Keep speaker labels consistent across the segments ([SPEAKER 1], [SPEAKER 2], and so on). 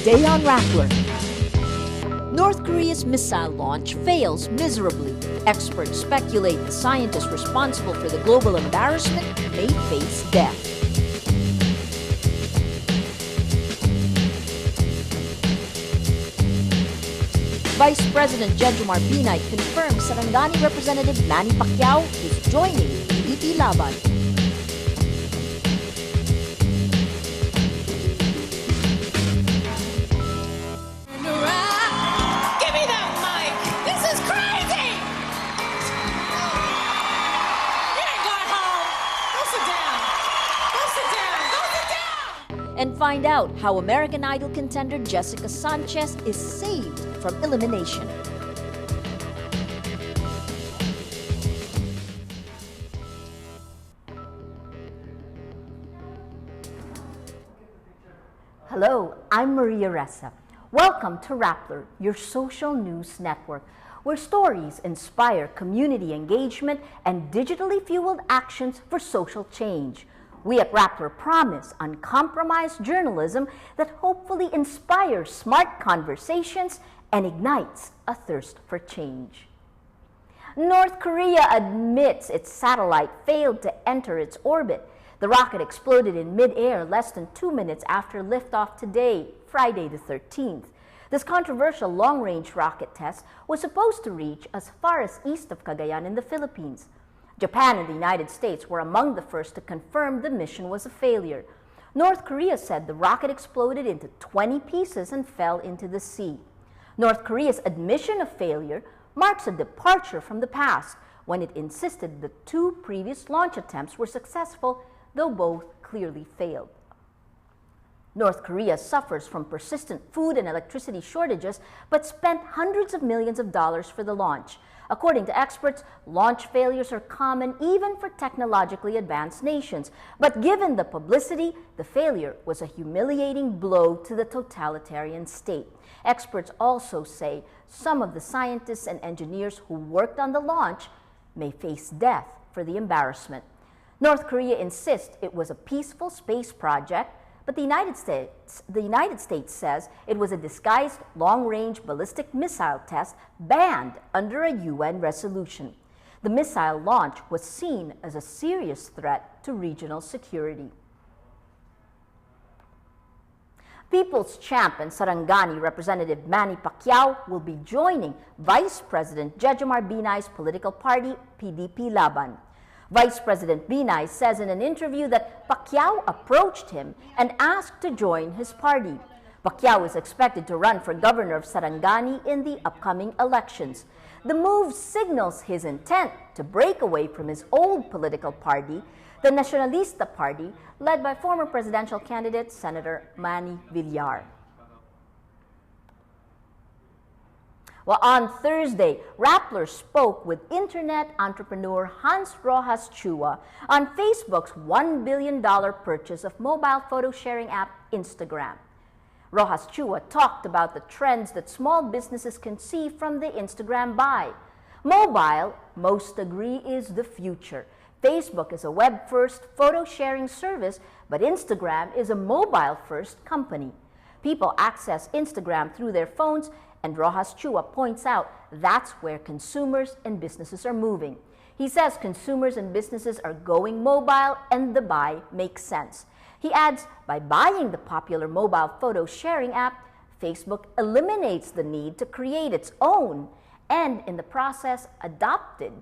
[SPEAKER 1] Today on Rappler. North Korea's missile launch fails miserably. Experts speculate the scientists responsible for the global embarrassment may face death. Vice President Jejomar Binay confirms Sarangani Representative Manny Pacquiao is joining PDP Laban. And find out how American Idol contender Jessica Sanchez is saved from elimination.
[SPEAKER 2] Hello, I'm Maria Ressa. Welcome to Rappler, your social news network, where stories inspire community engagement and digitally fueled actions for social change. We at Rappler promise uncompromised journalism that hopefully inspires smart conversations and ignites a thirst for change. North Korea admits its satellite failed to enter its orbit. The rocket exploded in mid-air less than 2 minutes after liftoff today, Friday the 13th. This controversial long-range rocket test was supposed to reach as far as east of Cagayan in the Philippines. Japan and the United States were among the first to confirm the mission was a failure. North Korea said the rocket exploded into 20 pieces and fell into the sea. North Korea's admission of failure marks a departure from the past, when it insisted the 2 previous launch attempts were successful, though both clearly failed. North Korea suffers from persistent food and electricity shortages, but spent hundreds of millions of dollars for the launch. According to experts, launch failures are common even for technologically advanced nations. But given the publicity, the failure was a humiliating blow to the totalitarian state. Experts also say some of the scientists and engineers who worked on the launch may face death for the embarrassment. North Korea insists it was a peaceful space project, but the United States says it was a disguised long-range ballistic missile test banned under a UN resolution. The missile launch was seen as a serious threat to regional security. People's champ and Sarangani Representative Manny Pacquiao will be joining Vice President Jejomar Binay's political party, PDP Laban. Vice President Binay says in an interview that Pacquiao approached him and asked to join his party. Pacquiao is expected to run for governor of Sarangani in the upcoming elections. The move signals his intent to break away from his old political party, the Nacionalista Party, led by former presidential candidate Senator Manny Villar. Well, on Thursday, Rappler spoke with internet entrepreneur Hans Rojas Chua on Facebook's $1 billion purchase of mobile photo sharing app Instagram. Rojas Chua talked about the trends that small businesses can see from the Instagram buy. Mobile, most agree, is the future. Facebook is a web-first photo sharing service, but Instagram is a mobile-first company. People access Instagram through their phones, and Rojas Chua points out that's where consumers and businesses are moving. He says consumers and businesses are going mobile and the buy makes sense. He adds, by buying the popular mobile photo sharing app, Facebook eliminates the need to create its own and in the process adopted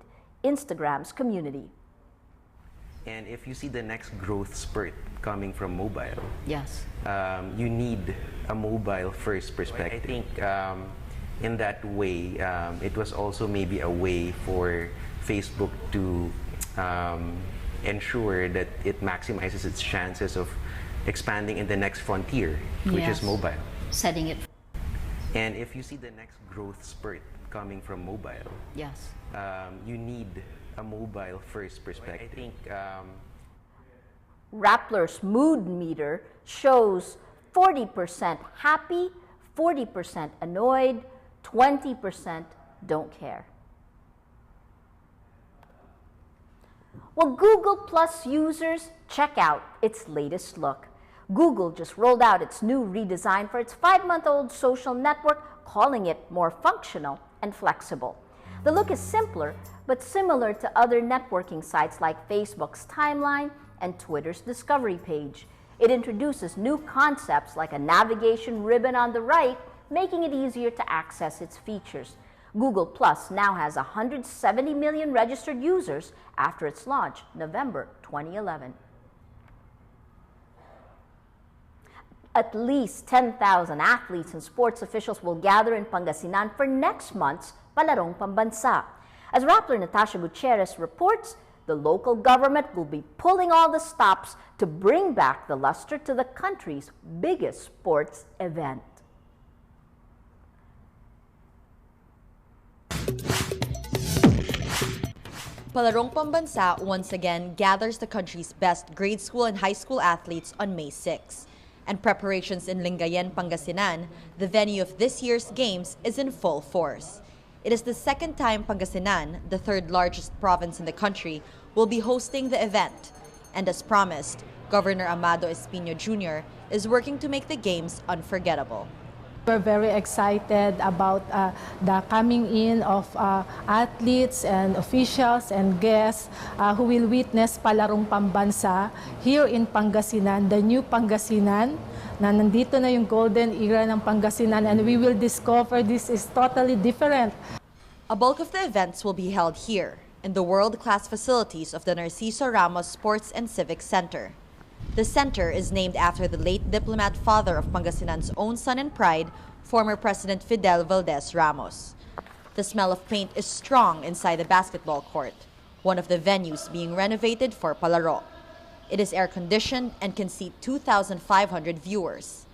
[SPEAKER 2] Instagram's community.
[SPEAKER 3] And if you see the next growth spurt coming from mobile,
[SPEAKER 2] yes,
[SPEAKER 3] you need a mobile-first perspective. I think in that way, it was also maybe a way for Facebook to ensure that it maximizes its chances of expanding in the next frontier, which is mobile.
[SPEAKER 2] Setting it.
[SPEAKER 3] And if you see the next growth spurt coming from mobile,
[SPEAKER 2] yes,
[SPEAKER 3] you need a mobile-first perspective. I think
[SPEAKER 2] Rappler's mood meter shows 40% happy, 40% annoyed, 20% don't care. Well, Google Plus users, check out its latest look. Google just rolled out its new redesign for its 5-month-old social network, calling it more functional and flexible. The look is simpler, but similar to other networking sites like Facebook's timeline and Twitter's discovery page. It introduces new concepts like a navigation ribbon on the right, making it easier to access its features. Google Plus now has 170 million registered users after its launch, November 2011. At least 10,000 athletes and sports officials will gather in Pangasinan for next month's Palarong Pambansa. As Rappler Natasha Gutierrez reports, the local government will be pulling all the stops to bring back the luster to the country's biggest sports event.
[SPEAKER 4] Palarong Pambansa once again gathers the country's best grade school and high school athletes on May 6. And preparations in Lingayen, Pangasinan, the venue of this year's games, is in full force. It is the second time Pangasinan, the third largest province in the country, will be hosting the event. And as promised, Governor Amado Espino Jr. is working to make the games unforgettable.
[SPEAKER 5] We're very excited about the coming in of athletes and officials and guests who will witness Palarong Pambansa here in Pangasinan, the new Pangasinan, na nandito na yung golden era ng Pangasinan, and we will discover this is totally different.
[SPEAKER 4] A bulk of the events will be held here, in the world-class facilities of the Narciso Ramos Sports and Civic Center. The center is named after the late diplomat father of Pangasinan's own son and pride, former President Fidel Valdez Ramos. The smell of paint is strong inside the basketball court, one of the venues being renovated for Palaro. It is air-conditioned and can seat 2,500 viewers.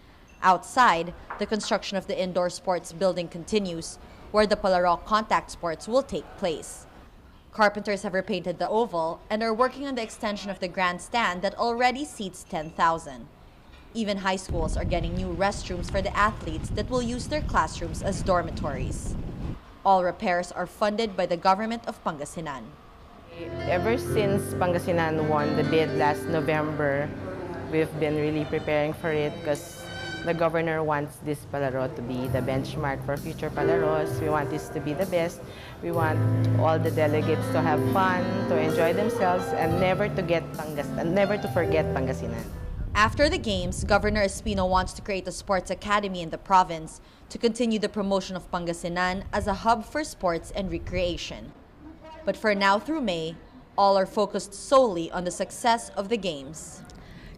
[SPEAKER 4] Outside, the construction of the indoor sports building continues, where the Palaro contact sports will take place. Carpenters have repainted the oval and are working on the extension of the grandstand that already seats 10,000. Even high schools are getting new restrooms for the athletes that will use their classrooms as dormitories. All repairs are funded by the government of Pangasinan.
[SPEAKER 6] Ever since Pangasinan won the bid last November, we've been really preparing for it because the governor wants this Palaro to be the benchmark for future Palaros. We want this to be the best. We want all the delegates to have fun, to enjoy themselves, and never to forget Pangasinan.
[SPEAKER 4] After the games, Governor Espino wants to create a sports academy in the province to continue the promotion of Pangasinan as a hub for sports and recreation. But for now through May, all are focused solely on the success of the games.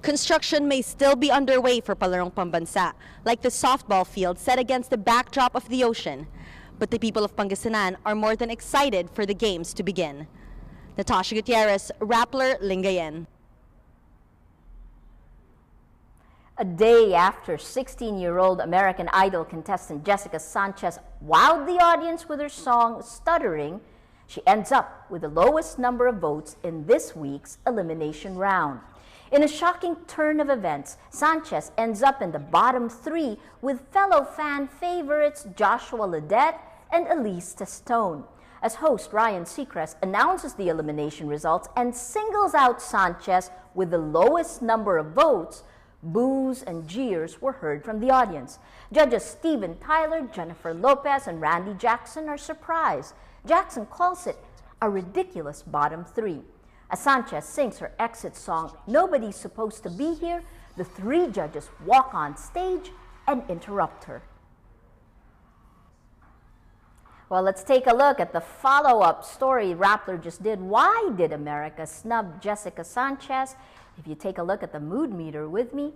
[SPEAKER 7] Construction may still be underway for Palarong Pambansa, like the softball field set against the backdrop of the ocean. But the people of Pangasinan are more than excited for the games to begin. Natasha Gutierrez, Rappler, Lingayen.
[SPEAKER 2] A day after 16-year-old American Idol contestant Jessica Sanchez wowed the audience with her song Stuttering, she ends up with the lowest number of votes in this week's elimination round. In a shocking turn of events, Sanchez ends up in the bottom 3 with fellow fan favorites Joshua Ledet and Elise Testone. As host Ryan Seacrest announces the elimination results and singles out Sanchez with the lowest number of votes, boos and jeers were heard from the audience. Judges Steven Tyler, Jennifer Lopez, and Randy Jackson are surprised. Jackson calls it a ridiculous bottom 3. As Sanchez sings her exit song, Nobody's Supposed to Be Here, the 3 judges walk on stage and interrupt her. Well, let's take a look at the follow-up story Rappler just did. Why did America snub Jessica Sanchez? If you take a look at the mood meter with me,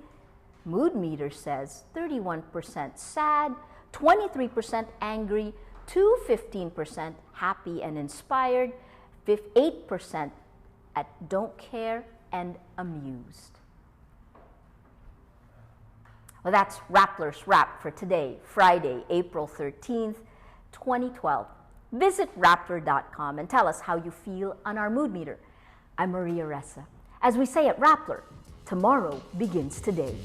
[SPEAKER 2] mood meter says 31% sad, 23% angry, 15% happy and inspired, 8% at don't care and amused. Well, that's Rappler's Wrap for today, Friday, April 13th, 2012. Visit Rappler.com and tell us how you feel on our mood meter. I'm Maria Ressa. As we say at Rappler, tomorrow begins today.